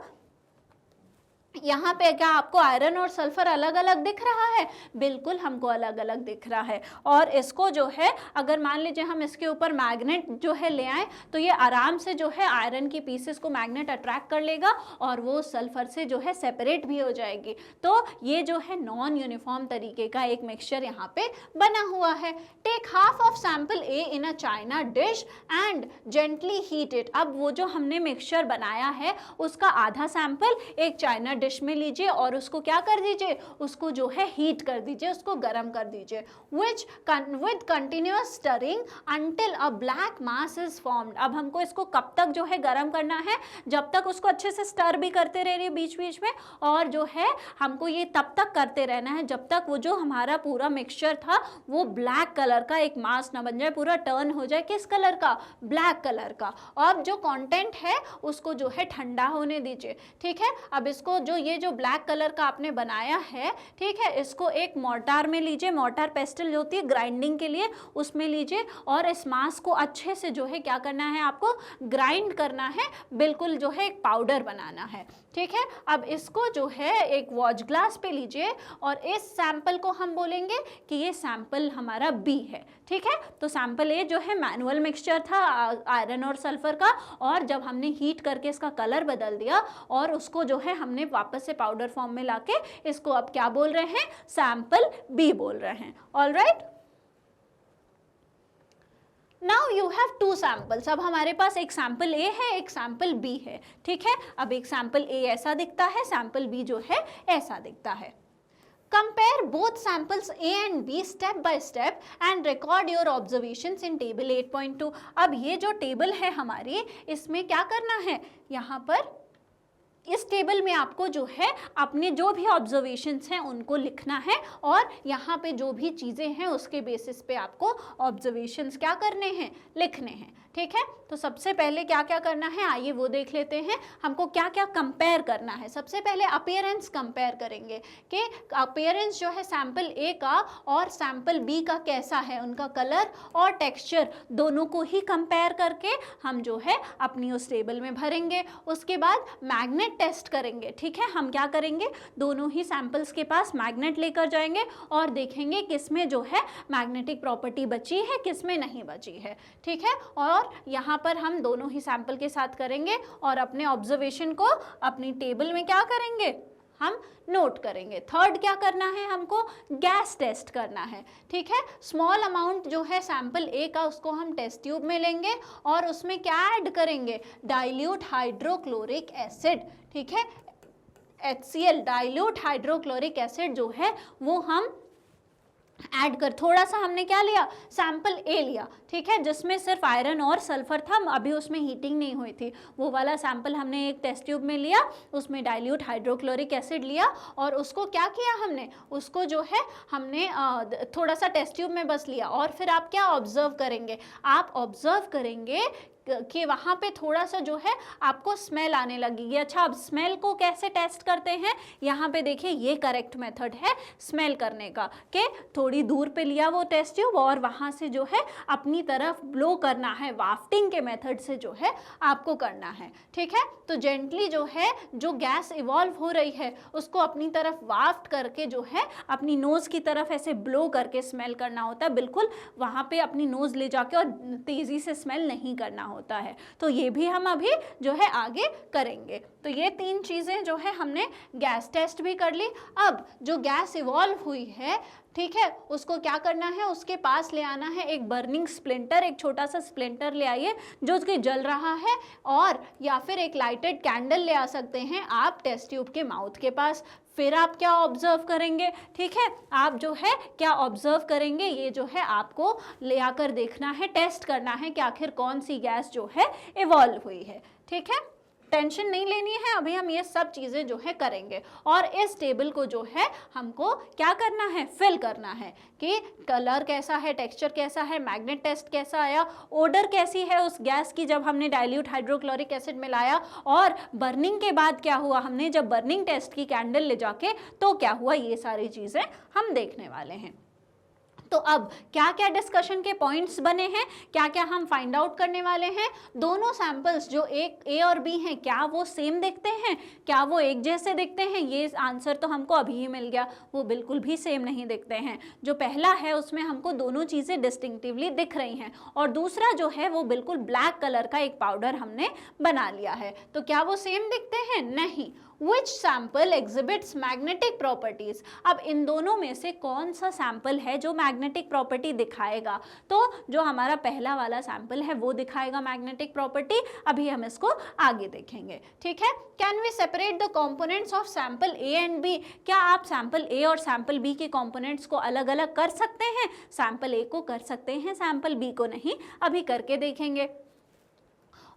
यहाँ पे क्या आपको आयरन और सल्फर अलग अलग दिख रहा है, बिल्कुल हमको अलग अलग दिख रहा है। और इसको जो है अगर मान लीजिए हम इसके ऊपर मैग्नेट जो है ले आए तो ये आराम से जो है आयरन की पीसेस को मैग्नेट अट्रैक्ट कर लेगा और वो सल्फर से जो है सेपरेट भी हो जाएगी। तो ये जो है नॉन यूनिफॉर्म तरीके का एक मिक्सचर यहाँ पे बना हुआ है। Take half of sample A in a china dish and gently heat it. अब वो जो हमने मिक्सचर बनाया है उसका आधा सैंपल एक चाइना डिश में लीजिए और उसको क्या कर दीजिए, उसको जो है हीट कर दीजिए, उसको गर्म कर दीजिए, which with continuous stirring until a black mass is formed. अब हमको इसको कब तक जो है गर्म करना है, जब तक उसको अच्छे से स्टर भी करते रहिए बीच बीच में, और जो है हमको ये तब तक करते रहना है जब तक वो जो हमारा पूरा मिक्सचर था वो ब्लैक कलर का एक मास ना बन जाए, पूरा टर्न हो जाए किस कलर का, ब्लैक कलर का। और जो कंटेंट है उसको जो है ठंडा होने दीजिए, ठीक है। अब इसको जो ये जो ब्लैक कलर का आपने बनाया है, ठीक है, इसको एक मोर्टार में लीजिए, मोर्टार पेस्टल होती है ग्राइंडिंग के लिए, उसमें लीजिए और इस मास को अच्छे से जो है क्या करना है, आपको ग्राइंड करना है, बिल्कुल जो है एक पाउडर बनाना है, ठीक है। अब इसको जो है एक वॉच ग्लास पे लीजिए और इस सैंपल को हम बोलेंगे कि ये सैंपल हमारा बी है, ठीक है। तो सैंपल ए जो है मैनुअल मिक्सचर था आयरन और सल्फर का, और जब हमने हीट करके इसका कलर बदल दिया और उसको जो है हमने वापस से पाउडर फॉर्म में लाके इसको अब क्या बोल रहे हैं, सैंपल बी बोल रहे हैं। Alright, now you have two samples. अब हमारे पास एक सैंपल ए है, एक सैंपल बी है, ठीक है। अब एक सैंपल ए ऐसा दिखता है, सैंपल बी जो है ऐसा दिखता है। Compare both samples A and B step by step and record your observations in table 8.2। अब ये जो टेबल है हमारी, इसमें क्या करना है, यहाँ पर इस टेबल में आपको जो है अपने जो भी ऑब्जर्वेशंस हैं उनको लिखना है, और यहाँ पे जो भी चीज़ें हैं उसके बेसिस पे आपको ऑब्जर्वेशंस क्या करने हैं, लिखने हैं, ठीक है। तो सबसे पहले क्या क्या करना है, आइए वो देख लेते हैं। हमको क्या क्या कंपेयर करना है। सबसे पहले अपीयरेंस कंपेयर करेंगे कि अपीयरेंस जो है सैंपल ए का और सैंपल बी का कैसा है, उनका कलर और टेक्सचर दोनों को ही कंपेयर करके हम जो है अपनी उस टेबल में भरेंगे। उसके बाद मैग्नेट टेस्ट करेंगे, ठीक है। हम क्या करेंगे, दोनों ही सैंपल्स के पास मैग्नेट लेकर जाएंगे और देखेंगे किसमें जो है मैग्नेटिक प्रॉपर्टी बची है, किसमें नहीं बची है, ठीक है। और यहाँ पर हम दोनों ही सैंपल के साथ करेंगे और अपने ऑब्जर्वेशन को अपनी टेबल में क्या करेंगे, हम नोट करेंगे। थर्ड क्या करना है, हमको गैस टेस्ट करना है, ठीक है। स्मॉल अमाउंट जो है सैंपल ए का उसको हम टेस्ट ट्यूब में लेंगे और उसमें क्या ऐड करेंगे, डाइल्यूट हाइड्रोक्लोरिक एसिड, ठीक है, HCl डाइल्यूट हाइड्रोक्लोरिक एसिड जो है वो हम ऐड कर, थोड़ा सा हमने क्या लिया, सैंपल ए लिया, ठीक है, जिसमें सिर्फ आयरन और सल्फर था, अभी उसमें हीटिंग नहीं हुई थी, वो वाला सैंपल हमने एक टेस्ट ट्यूब में लिया, उसमें डाइल्यूट हाइड्रोक्लोरिक एसिड लिया और उसको क्या किया हमने, उसको जो है हमने थोड़ा सा टेस्ट ट्यूब में बस लिया। और फिर आप क्या ऑब्जर्व करेंगे, आप ऑब्जर्व करेंगे कि वहाँ पे थोड़ा सा जो है आपको स्मेल आने लगेगी। अच्छा, अब स्मेल को कैसे टेस्ट करते हैं, यहाँ पे देखिए ये करेक्ट मेथड है स्मेल करने का, कि थोड़ी दूर पे लिया वो टेस्ट ट्यूब और वहाँ से जो है अपनी तरफ ब्लो करना है, वाफ्टिंग के मेथड से जो है आपको करना है, ठीक है। तो जेंटली जो है जो गैस इवॉल्व हो रही है उसको अपनी तरफ वाफ्ट करके जो है अपनी नोज़ की तरफ ऐसे ब्लो करके स्मेल करना होता है, बिल्कुल वहाँ पे अपनी नोज़ ले जाके और तेज़ी से स्मेल नहीं करना होता है। तो ये भी हम अभी जो है आगे करेंगे। तो ये तीन चीज़ें जो है हमने गैस टेस्ट भी कर ली। अब जो गैस इवॉल्व हुई है, ठीक है, उसको क्या करना है, उसके पास ले आना है एक बर्निंग स्प्लिंटर, एक छोटा सा स्प्लिंटर ले आइए जो उसके जल रहा है, और या फिर एक लाइटेड कैंडल ले आ सकते हैं आप टेस्ट ट्यूब के माउथ के पास। फिर आप क्या ऑब्जर्व करेंगे, ठीक है, आप जो है क्या ऑब्जर्व करेंगे, ये जो है आपको ले आकर देखना है, टेस्ट करना है कि आखिर कौन सी गैस जो है इवॉल्व हुई है, ठीक है। टेंशन नहीं लेनी है, अभी हम ये सब चीज़ें जो है करेंगे। और इस टेबल को जो है हमको क्या करना है, फिल करना है कि कलर कैसा है, टेक्सचर कैसा है, मैग्नेट टेस्ट कैसा आया, ओडर कैसी है उस गैस की जब हमने डाइल्यूट हाइड्रोक्लोरिक एसिड मिलाया, और बर्निंग के बाद क्या हुआ, हमने जब बर्निंग टेस्ट की कैंडल ले जाके तो क्या हुआ, ये सारी चीज़ें हम देखने वाले हैं। तो अब क्या क्या डिस्कशन के पॉइंट्स बने हैं, क्या क्या हम फाइंड आउट करने वाले हैं। दोनों सैंपल्स जो एक ए और बी हैं, क्या वो सेम दिखते हैं, क्या वो एक जैसे दिखते हैं, ये आंसर तो हमको अभी ही मिल गया, वो बिल्कुल भी सेम नहीं दिखते हैं। जो पहला है उसमें हमको दोनों चीज़ें डिस्टिंक्टिवली दिख रही हैं, और दूसरा जो है वो बिल्कुल ब्लैक कलर का एक पाउडर हमने बना लिया है। तो क्या वो सेम दिखते हैं, नहीं, विच सैंपल एग्जिबिट्स मैग्नेटिक प्रॉपर्टीज। अब इन दोनों में से कौन सा सैंपल है जो मैग्नेटिक प्रॉपर्टी दिखाएगा, तो जो हमारा पहला वाला सैंपल है वो दिखाएगा मैग्नेटिक प्रॉपर्टी। अभी हम इसको आगे देखेंगे, ठीक है। Can we separate the components of sample A and B, क्या आप सैंपल ए और सैंपल बी के कंपोनेंट्स को अलग अलग कर सकते हैं? सैंपल ए को कर सकते हैं, सैंपल बी को नहीं, अभी करके देखेंगे।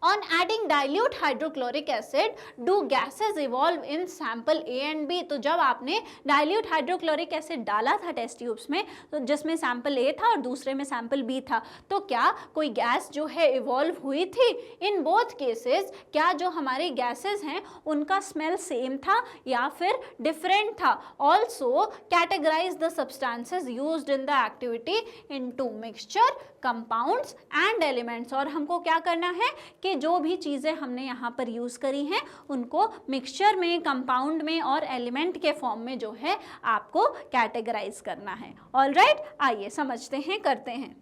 On adding dilute hydrochloric acid, do gases evolve in sample A and B? तो जब आपने dilute hydrochloric acid डाला था टेस्ट ट्यूब्स में, तो जिसमें सैंपल A था और दूसरे में सैंपल B था, तो क्या कोई गैस जो है इवॉल्व हुई थी? इन बोथ केसेस क्या जो हमारे गैसेस हैं उनका स्मेल सेम था या फिर डिफरेंट था? Also categorise the substances used in the activity into mixture, compounds and elements. और हमको क्या करना है कि जो भी चीज़ें हमने यहाँ पर यूज़ करी हैं उनको मिक्सचर में, कंपाउंड में और एलिमेंट के फॉर्म में जो है आपको कैटेगराइज करना है। ऑलराइट, आइए समझते हैं, करते हैं।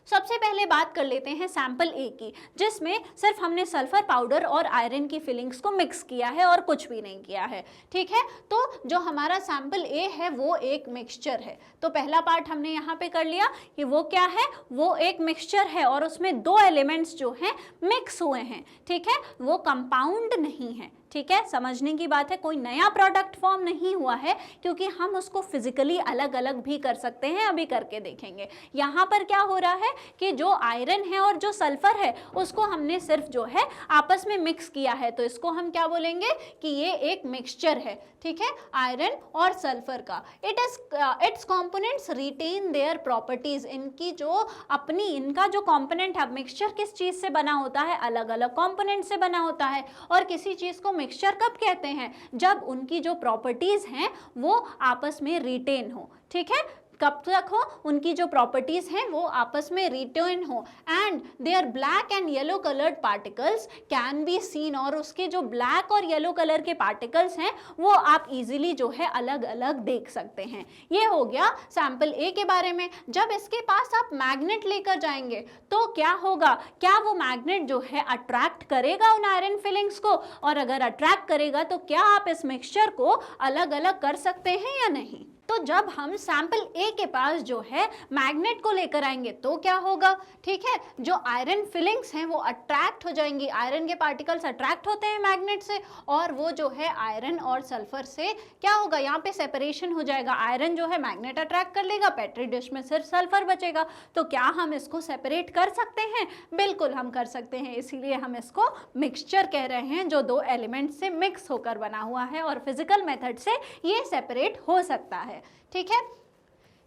सबसे पहले बात कर लेते हैं सैंपल ए की, जिसमें सिर्फ हमने सल्फर पाउडर और आयरन की फिलिंग्स को मिक्स किया है और कुछ भी नहीं किया है, ठीक है। तो जो हमारा सैंपल ए है वो एक मिक्सचर है। तो पहला पार्ट हमने यहाँ पे कर लिया कि वो क्या है, वो एक मिक्सचर है और उसमें दो एलिमेंट्स जो हैं मिक्स हुए हैं, ठीक है, वो कंपाउंड नहीं है, ठीक है। समझने की बात है, कोई नया प्रोडक्ट फॉर्म नहीं हुआ है, क्योंकि हम उसको फिजिकली अलग अलग भी कर सकते हैं, अभी करके देखेंगे। यहाँ पर क्या हो रहा है कि जो आयरन है और जो सल्फर है उसको हमने सिर्फ जो है आपस में मिक्स किया है, तो इसको हम क्या बोलेंगे कि ये एक मिक्सचर है, ठीक है, आयरन और सल्फर का। Its components retain their properties, इनकी जो अपनी, इनका जो कंपोनेंट है, मिक्सचर किस चीज से बना होता है, अलग अलग कंपोनेंट से बना होता है। और किसी चीज को मिक्सचर कब कहते हैं, जब उनकी जो प्रॉपर्टीज हैं वो आपस में रिटेन हो, ठीक है। कब तक हो, उनकी जो प्रॉपर्टीज हैं वो आपस में रिटेन हो। And their black and yellow coloured particles can be seen, और उसके जो ब्लैक और येलो कलर के पार्टिकल्स हैं वो आप इजीली जो है अलग अलग देख सकते हैं। ये हो गया सैंपल ए के बारे में। जब इसके पास आप मैग्नेट लेकर जाएंगे तो क्या होगा, क्या वो मैग्नेट जो है अट्रैक्ट करेगा उन आयरन फिलिंग्स को, और अगर अट्रैक्ट करेगा तो क्या आप इस मिक्सचर को अलग अलग कर सकते हैं या नहीं? तो जब हम सैंपल ए के पास जो है मैग्नेट को लेकर आएंगे तो क्या होगा, ठीक है, जो आयरन फिलिंग्स हैं वो अट्रैक्ट हो जाएंगी, आयरन के पार्टिकल्स अट्रैक्ट होते हैं मैग्नेट से, और वो जो है आयरन और सल्फर से क्या होगा, यहाँ पे सेपरेशन हो जाएगा। आयरन जो है मैग्नेट अट्रैक्ट कर लेगा, पेट्री डिश में सिर्फ सल्फर बचेगा। तो क्या हम इसको सेपरेट कर सकते हैं? बिल्कुल हम कर सकते हैं, इसीलिए हम इसको मिक्सचर कह रहे हैं, जो दो एलिमेंट से मिक्स होकर बना हुआ है और फिजिकल मेथड से ये सेपरेट हो सकता है, ठीक है।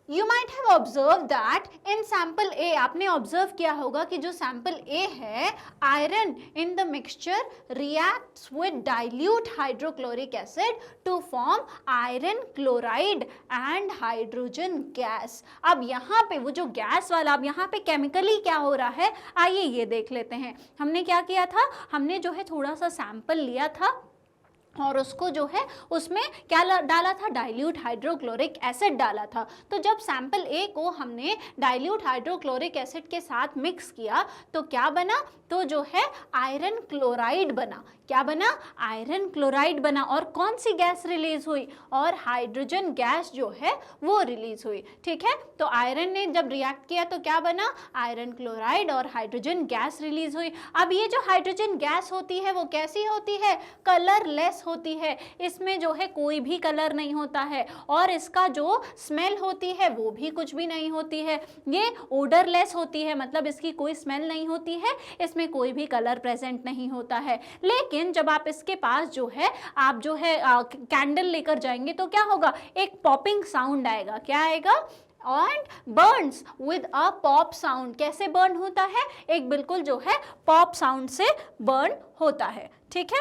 You might have observed that in sample A, आपने ऑब्जर्व किया होगा कि जो सैंपल A है, iron in the mixture reacts with dilute hydrochloric acid to form iron chloride and hydrogen gas। अब यहाँ पे वो जो गैस वाला, अब यहाँ पे केमिकली क्या हो रहा है, आइए ये देख लेते हैं। हमने क्या किया था, हमने जो है थोड़ा सा सैंपल लिया था और उसको जो है उसमें क्या डाला था, डाइल्यूट हाइड्रोक्लोरिक एसिड डाला था। तो जब सैंपल ए को हमने डाइल्यूट हाइड्रोक्लोरिक एसिड के साथ मिक्स किया तो क्या बना, तो जो है आयरन क्लोराइड बना। क्या बना, आयरन क्लोराइड बना। और कौन सी गैस रिलीज हुई, और हाइड्रोजन गैस जो है वो रिलीज हुई, ठीक है। तो आयरन ने जब रिएक्ट किया तो क्या बना, आयरन क्लोराइड और हाइड्रोजन गैस रिलीज हुई। अब ये जो हाइड्रोजन गैस होती है वो कैसी होती है, कलरलेस होती है, इसमें जो है कोई भी कलर नहीं होता है, और इसका जो स्मेल होती है वो भी कुछ भी नहीं होती है। ये ओडरलेस होती है, मतलब इसकी कोई स्मेल नहीं होती है, इसमें कोई भी कलर प्रेजेंट नहीं होता है। लेकिन जब आप इसके पास जो है, आप जो है कैंडल लेकर जाएंगे तो क्या होगा, एक पॉपिंग साउंड आएगा। क्या आएगा, and burns with a pop sound। कैसे बर्न होता है, एक बिल्कुल जो है पॉप साउंड से बर्न होता है, ठीक है,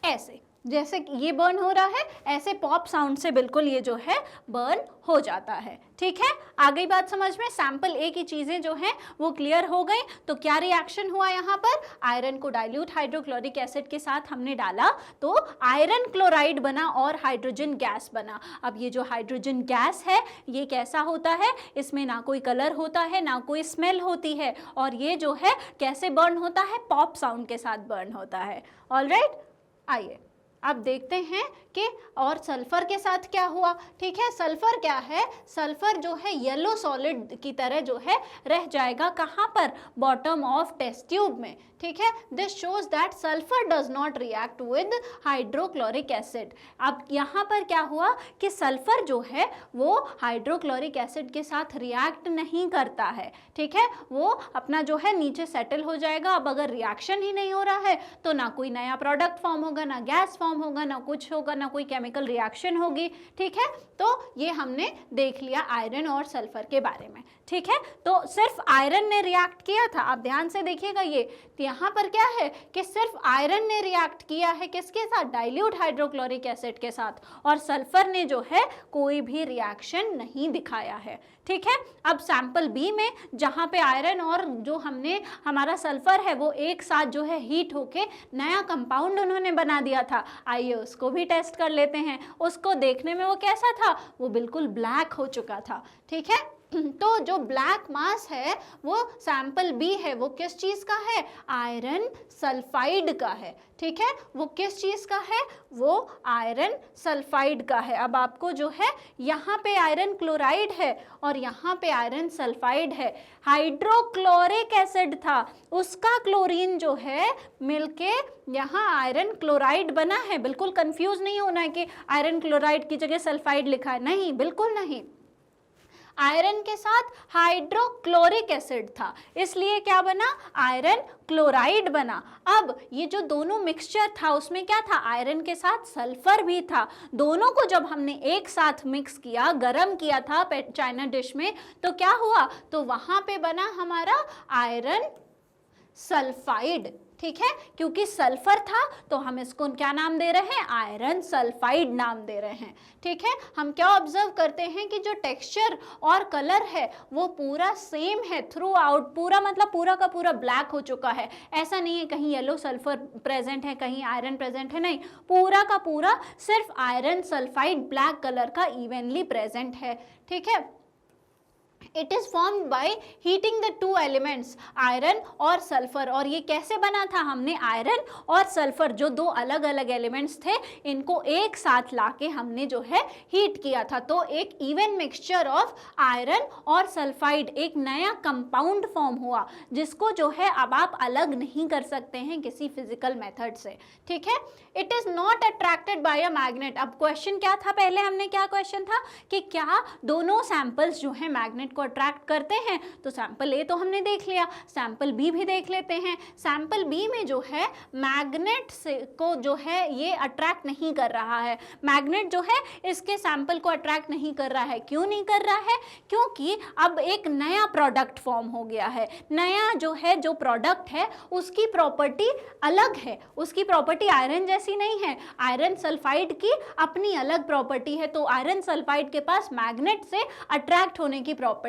ऐसे। जैसे कि ये बर्न हो रहा है, ऐसे पॉप साउंड से बिल्कुल ये जो है बर्न हो जाता है। ठीक है, आ गई बात समझ में? सैंपल ए की चीजें जो हैं वो क्लियर हो गई। तो क्या रिएक्शन हुआ यहाँ पर? आयरन को डाइल्यूट हाइड्रोक्लोरिक एसिड के साथ हमने डाला तो आयरन क्लोराइड बना और हाइड्रोजन गैस बना। अब ये जो हाइड्रोजन गैस है ये कैसा होता है? इसमें ना कोई कलर होता है, ना कोई स्मेल होती है, और ये जो है कैसे बर्न होता है? पॉप साउंड के साथ बर्न होता है। ऑलराइट, आइए अब देखते हैं कि और सल्फर के साथ क्या हुआ। ठीक है, सल्फर क्या है? सल्फर जो है येलो सॉलिड की तरह जो है रह जाएगा, कहाँ पर? बॉटम ऑफ टेस्ट ट्यूब में। ठीक है, this shows that sulphur does not react with hydrochloric acid. अब यहाँ पर क्या हुआ कि सल्फर जो है वो हाइड्रोक्लोरिक एसिड के साथ रिएक्ट नहीं करता है। ठीक है, वो अपना जो है नीचे सेटल हो जाएगा। अब अगर रिएक्शन ही नहीं हो रहा है तो ना कोई नया प्रोडक्ट फॉर्म होगा, ना गैस फॉर्म होगा, ना कुछ होगा, ना कोई केमिकल रिएक्शन होगी। ठीक है, तो ये हमने देख लिया आयरन और सल्फर के बारे में। ठीक है, तो सिर्फ आयरन ने रिएक्ट किया था। आप ध्यान से देखिएगा, ये तो यहाँ पर क्या है कि सिर्फ आयरन ने रिएक्ट किया है किसके साथ? डाइल्यूट हाइड्रोक्लोरिक एसिड के साथ, और सल्फर ने जो है कोई भी रिएक्शन नहीं दिखाया है। ठीक है, अब सैंपल बी में जहाँ पे आयरन और जो हमने हमारा सल्फर है वो एक साथ जो है हीट होके नया कंपाउंड उन्होंने बना दिया था। आइए उसको भी टेस्ट कर लेते हैं। उसको देखने में वो कैसा था? वो बिल्कुल ब्लैक हो चुका था। ठीक है, तो जो ब्लैक मास है वो सैंपल बी है, वो किस चीज का है? आयरन सल्फाइड का है। ठीक है, वो किस चीज का है? वो आयरन सल्फाइड का है। अब आपको जो है यहाँ पे आयरन क्लोराइड है और यहाँ पे आयरन सल्फाइड है। हाइड्रोक्लोरिक एसिड था, उसका क्लोरीन जो है मिलके यहाँ आयरन क्लोराइड बना है। बिल्कुल कंफ्यूज नहीं होना है कि आयरन क्लोराइड की जगह सल्फाइड लिखा है, नहीं, बिल्कुल नहीं। आयरन के साथ हाइड्रोक्लोरिक एसिड था, इसलिए क्या बना? आयरन क्लोराइड बना। अब ये जो दोनों मिक्सचर था उसमें क्या था? आयरन के साथ सल्फर भी था। दोनों को जब हमने एक साथ मिक्स किया, गरम किया था चाइना डिश में, तो क्या हुआ? तो वहां पे बना हमारा आयरन सल्फाइड। ठीक है, क्योंकि सल्फर था तो हम इसको क्या नाम दे रहे हैं? आयरन सल्फाइड नाम दे रहे हैं। ठीक है, हम क्या ऑब्जर्व करते हैं कि जो टेक्सचर और कलर है वो पूरा सेम है थ्रू आउट। पूरा मतलब पूरा का पूरा ब्लैक हो चुका है। ऐसा नहीं है कहीं येलो सल्फर प्रेजेंट है, कहीं आयरन प्रेजेंट है, नहीं, पूरा का पूरा सिर्फ आयरन सल्फाइड ब्लैक कलर का इवनली प्रेजेंट है। ठीक है, it is formed by heating the two elements, iron और सल्फर। और ये कैसे बना था? हमने आयरन और सल्फर जो दो अलग अलग एलिमेंट्स थे इनको एक साथ लाके हमने जो है हीट किया था, तो एक इवन मिक्सचर ऑफ आयरन और सल्फाइड, एक नया कंपाउंड फॉर्म हुआ जिसको जो है अब आप अलग नहीं कर सकते हैं किसी फिजिकल मेथड से। ठीक है, it is not attracted by a magnet. अब क्वेश्चन क्या था? पहले हमने क्या क्वेश्चन था कि क्या दोनों सैंपल्स जो है मैग्नेट को अट्रैक्ट करते हैं? तो सैंपल ए तो हमने देख लिया, सैंपल बी भी देख लेते हैं। सैंपल बी में जो है मैग्नेट से को जो है ये अट्रैक्ट नहीं कर रहा है। मैग्नेट जो है इसके सैंपल को अट्रैक्ट नहीं कर रहा है। क्यों नहीं कर रहा है? क्योंकि अब एक नया प्रोडक्ट फॉर्म हो गया है। नया जो है जो प्रोडक्ट है उसकी प्रॉपर्टी अलग है, उसकी प्रॉपर्टी आयरन जैसी नहीं है। आयरन सल्फाइड की अपनी अलग प्रॉपर्टी है, तो आयरन सल्फाइड के पास मैग्नेट से अट्रैक्ट होने की प्रॉपर्टी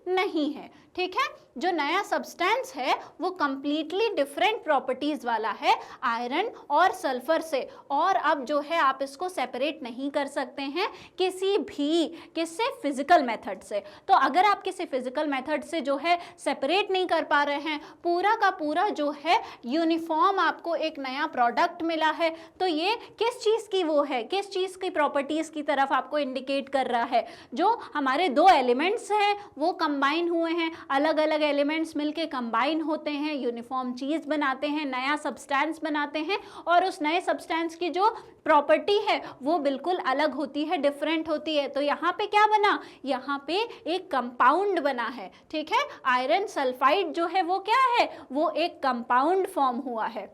नहीं है। ठीक है, जो नया सब्सटेंस है वो कंप्लीटली डिफरेंट प्रॉपर्टीज वाला है आयरन और सल्फर से, और अब जो है आप इसको सेपरेट नहीं कर सकते हैं किससे? फिजिकल मेथड से। तो अगर आप किसी फिजिकल मेथड से जो है सेपरेट नहीं कर पा रहे हैं, पूरा का पूरा जो है यूनिफॉर्म आपको एक नया प्रोडक्ट मिला है, तो ये किस चीज़ की वो है, किस चीज़ की प्रॉपर्टीज की तरफ आपको इंडिकेट कर रहा है? जो हमारे दो एलिमेंट्स हैं वो कंबाइन हुए हैं, अलग अलग एलिमेंट्स मिलके कंबाइन होते हैं, यूनिफॉर्म चीज़ बनाते हैं, नया सब्सटेंस बनाते हैं, और उस नए सब्सटेंस की जो प्रॉपर्टी है वो बिल्कुल अलग होती है, डिफरेंट होती है। तो यहाँ पे क्या बना? यहाँ पे एक कंपाउंड बना है। ठीक है, आयरन सल्फाइड जो है वो क्या है? वो एक कंपाउंड फॉर्म हुआ है।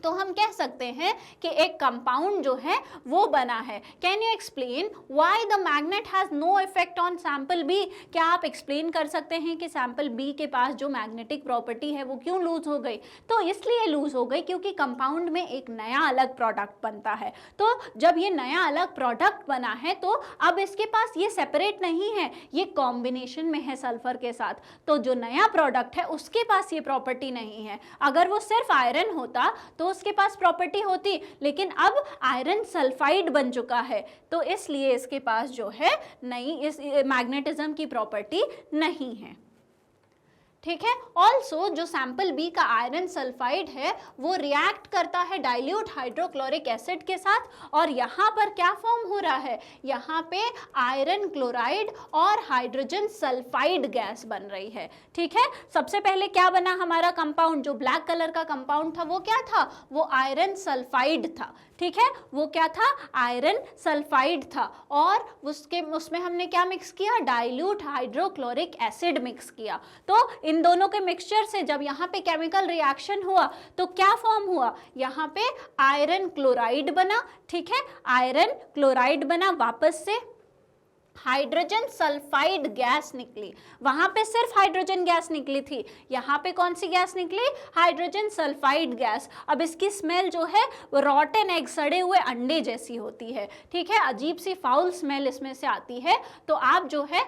तो हम कह सकते हैं कि एक कंपाउंड जो है वो बना है। Can you explain why the magnet has no effect on sample B? क्या आप एक्सप्लेन कर सकते हैं कि सैंपल बी के पास जो मैग्नेटिक प्रॉपर्टी है वो क्यों लूज हो गई? तो इसलिए लूज हो गई क्योंकि कंपाउंड में एक नया अलग प्रोडक्ट बनता है। तो जब ये नया अलग प्रोडक्ट बना है तो अब इसके पास ये सेपरेट नहीं है, ये कॉम्बिनेशन में है सल्फर के साथ। तो जो नया प्रोडक्ट है उसके पास ये प्रॉपर्टी नहीं है। अगर वो सिर्फ आयरन होता तो उसके पास प्रॉपर्टी होती, लेकिन अब आयरन सल्फाइड बन चुका है तो इसलिए इसके पास जो है नई इस मैग्नेटिज्म की प्रॉपर्टी नहीं है। ठीक है। ऑल्सो जो सैंपल बी का आयरन सल्फाइड है वो रिएक्ट करता है डाइल्यूट हाइड्रोक्लोरिक एसिड के साथ और यहाँ पर क्या फॉर्म हो रहा है, यहाँ पे आयरन क्लोराइड और हाइड्रोजन सल्फाइड गैस बन रही है। ठीक है। सबसे पहले क्या बना हमारा कंपाउंड, जो ब्लैक कलर का कंपाउंड था वो क्या था, वो आयरन सल्फाइड था। ठीक है, वो क्या था, आयरन सल्फाइड था और उसमें हमने क्या मिक्स किया, डाइल्यूट हाइड्रोक्लोरिक एसिड मिक्स किया। तो इन दोनों के मिक्सचर से जब यहाँ पे केमिकल रिएक्शन हुआ तो क्या फॉर्म हुआ, यहाँ पे आयरन क्लोराइड बना। ठीक है, आयरन क्लोराइड बना, वापस से हाइड्रोजन सल्फाइड गैस निकली। वहां पे सिर्फ हाइड्रोजन गैस निकली थी, यहाँ पे कौन सी गैस निकली, हाइड्रोजन सल्फाइड गैस। अब इसकी स्मेल जो है वो रॉटन एग, सड़े हुए अंडे जैसी होती है। ठीक है, अजीब सी फाउल स्मेल इसमें से आती है। तो आप जो है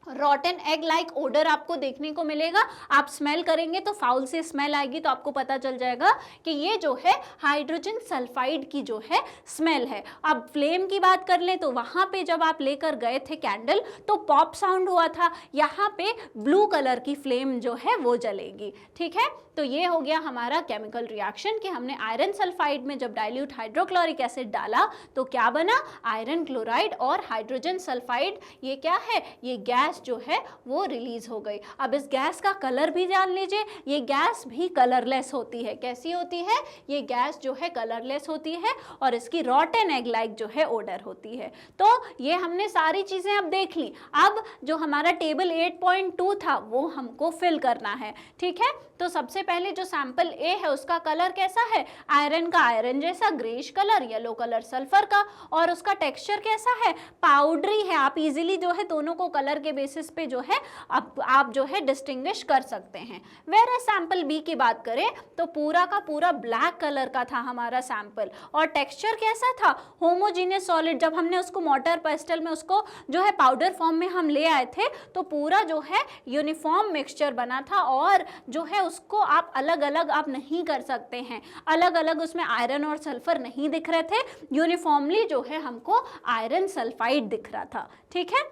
रॉटन एग लाइक ओडर आपको देखने को मिलेगा। आप स्मेल करेंगे तो फाउल से स्मेल आएगी तो आपको पता चल जाएगा कि ये जो है हाइड्रोजन सल्फाइड की जो है स्मेल है। अब फ्लेम की बात कर लें तो वहाँ पे जब आप लेकर गए थे कैंडल तो पॉप साउंड हुआ था, यहाँ पे ब्लू कलर की फ्लेम जो है वो जलेगी। ठीक है, तो ये हो गया हमारा केमिकल रिएक्शन कि हमने आयरन सल्फाइड में जब डाइल्यूट हाइड्रोक्लोरिक एसिड डाला तो क्या बना, आयरन क्लोराइड और हाइड्रोजन सल्फाइड। ये क्या है, ये गैस जो है वो रिलीज हो गई। अब इस गैस का कलर भी जान लीजिए, ये गैस भी कलरलेस होती है। कैसी होती है, ये गैस जो है कलरलेस होती है और इसकी रॉटन एग लाइक जो है ओडर होती है। तो ये हमने सारी चीजें अब देख ली। अब जो हमारा टेबल 8.2 था वो हमको फिल करना है। ठीक है, तो सबसे पहले जो सैंपल ए है उसका कलर कैसा है, आयरन का आयरन जैसा greyish colour, yellow colour sulphur का, और उसका टेक्सचर कैसा है, पाउडरी है। आप इजीली जो है दोनों को कलर के बेसिस पे जो है आप जो है डिस्टिंग्विश कर सकते हैं। वेयर सैंपल बी की बात करें तो पूरा का पूरा ब्लैक कलर का था हमारा सैंपल और टेक्सचर कैसा था, होमोजीनियस सॉलिड। जब हमने उसको मोटर पेस्टल में उसको जो है पाउडर फॉर्म में हम ले आए थे तो पूरा जो है यूनिफॉर्म मिक्सचर बना था और जो है उसको आप अलग अलग आप नहीं कर सकते हैं, अलग अलग उसमें आयरन और सल्फर नहीं दिख रहे थे, यूनिफॉर्मली जो है हमको आयरन सल्फाइड दिख रहा था। ठीक है,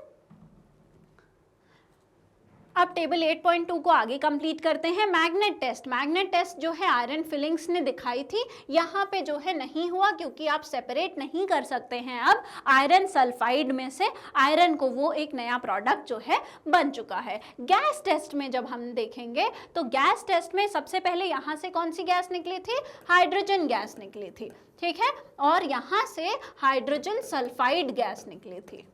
अब टेबल 8.2 को आगे कंप्लीट करते हैं। मैग्नेट टेस्ट, मैग्नेट टेस्ट जो है आयरन फिलिंग्स ने दिखाई थी, यहाँ पे जो है नहीं हुआ क्योंकि आप सेपरेट नहीं कर सकते हैं अब आयरन सल्फाइड में से आयरन को, वो एक नया प्रोडक्ट जो है बन चुका है। गैस टेस्ट में जब हम देखेंगे तो गैस टेस्ट में सबसे पहले यहाँ से कौन सी गैस निकली थी, हाइड्रोजन गैस निकली थी। ठीक है, और यहाँ से हाइड्रोजन सल्फाइड गैस निकली थी।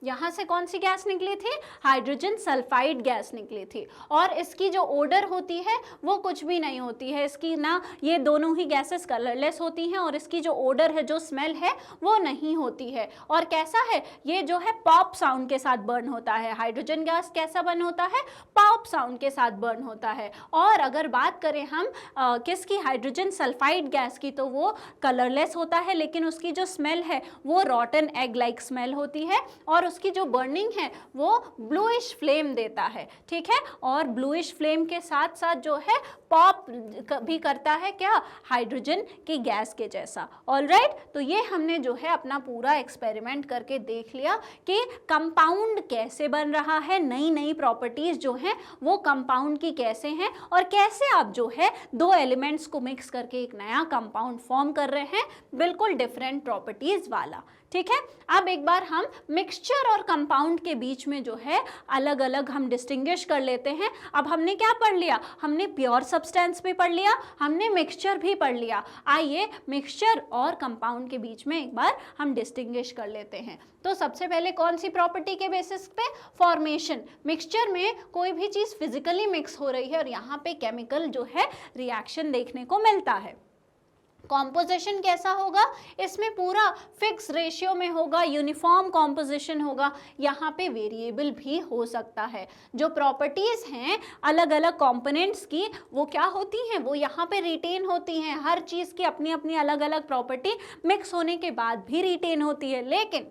यहाँ से कौन सी गैस निकली थी, हाइड्रोजन सल्फाइड गैस निकली थी। और इसकी जो ओडर होती है वो कुछ भी नहीं होती है इसकी ना, ये दोनों ही गैसेस कलरलेस होती हैं और इसकी जो ओडर है, जो स्मेल है वो नहीं होती है। और कैसा है, ये जो है पॉप साउंड के साथ बर्न होता है। हाइड्रोजन गैस कैसा बर्न होता है, पॉप साउंड के साथ बर्न होता है। और अगर बात करें हम किसकी, हाइड्रोजन सल्फाइड गैस की, तो वो कलरलेस होता है लेकिन उसकी जो स्मेल है वो रॉटन एग लाइक स्मेल होती है और उसकी जो बर्निंग है वो ब्लूइश फ्लेम देता है। ठीक है, और ब्लूइश फ्लेम के साथ साथ जो है पॉप भी करता है, क्या, हाइड्रोजन की गैस के जैसा। ऑलराइट, तो ये हमने जो है अपना पूरा एक्सपेरिमेंट करके देख लिया कि कंपाउंड कैसे बन रहा है, नई नई प्रॉपर्टीज जो हैं वो कंपाउंड की कैसे हैं और कैसे आप जो है दो एलिमेंट्स को मिक्स करके एक नया कंपाउंड फॉर्म कर रहे हैं, बिल्कुल डिफरेंट प्रॉपर्टीज वाला। ठीक है। अब एक बार हम मिक्सचर और कंपाउंड के बीच में जो है अलग अलग हम डिस्टिंग्विश कर लेते हैं। अब हमने क्या पढ़ लिया, हमने प्योर सब्सटेंस भी पढ़ लिया, हमने मिक्सचर भी पढ़ लिया। आइए मिक्सचर और कंपाउंड के बीच में एक बार हम डिस्टिंग्विश कर लेते हैं। तो सबसे पहले कौन सी प्रॉपर्टी के बेसिस पे, फॉर्मेशन। मिक्सचर में कोई भी चीज़ फिजिकली मिक्स हो रही है और यहाँ पे केमिकल जो है रिएक्शन देखने को मिलता है। कॉम्पोजिशन कैसा होगा, इसमें पूरा फिक्स रेशियो में होगा, यूनिफॉर्म कॉम्पोजिशन होगा। यहाँ पे वेरिएबल भी हो सकता है। जो प्रॉपर्टीज़ हैं अलग अलग कंपोनेंट्स की वो क्या होती हैं, वो यहाँ पे रिटेन होती हैं। हर चीज़ की अपनी अपनी अलग अलग प्रॉपर्टी मिक्स होने के बाद भी रिटेन होती है। लेकिन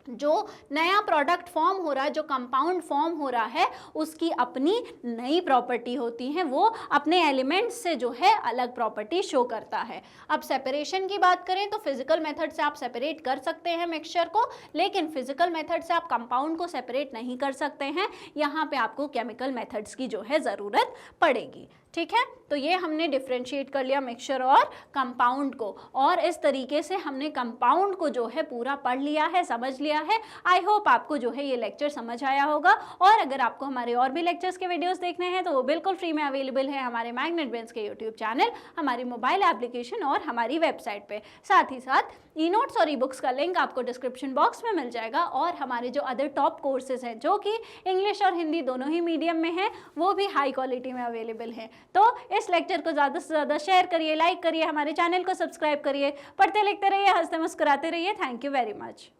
जो नया प्रोडक्ट फॉर्म हो रहा है, जो कंपाउंड फॉर्म हो रहा है, उसकी अपनी नई प्रॉपर्टी होती है, वो अपने एलिमेंट्स से जो है अलग प्रॉपर्टी शो करता है। अब सेपरेशन की बात करें तो फिजिकल मेथड से आप सेपरेट कर सकते हैं मिक्सचर को, लेकिन फिजिकल मेथड से आप कंपाउंड को सेपरेट नहीं कर सकते हैं। यहाँ पे आपको केमिकल मेथड्स की जो है ज़रूरत पड़ेगी। ठीक है, तो ये हमने डिफ्रेंशिएट कर लिया मिक्सचर और कंपाउंड को, और इस तरीके से हमने कंपाउंड को जो है पूरा पढ़ लिया है, समझ लिया है। आई होप आपको जो है ये लेक्चर समझ आया होगा। और अगर आपको हमारे और भी लेक्चर्स के वीडियोस देखने हैं तो वो बिल्कुल फ्री में अवेलेबल है हमारे मैग्नेट ब्रेन्स के यूट्यूब चैनल, हमारी मोबाइल एप्लीकेशन और हमारी वेबसाइट पे। साथ ही साथ ई नोट्स और ई बुक्स का लिंक आपको डिस्क्रिप्शन बॉक्स में मिल जाएगा। और हमारे जो अदर टॉप कोर्सेज हैं जो कि इंग्लिश और हिंदी दोनों ही मीडियम में हैं, वो भी हाई क्वालिटी में अवेलेबल हैं। तो इस लेक्चर को ज़्यादा से ज़्यादा शेयर करिए, लाइक करिए, हमारे चैनल को सब्सक्राइब करिए, पढ़ते लिखते रहिए, हंसते मुस्कुराते रहिए। Thank you very much.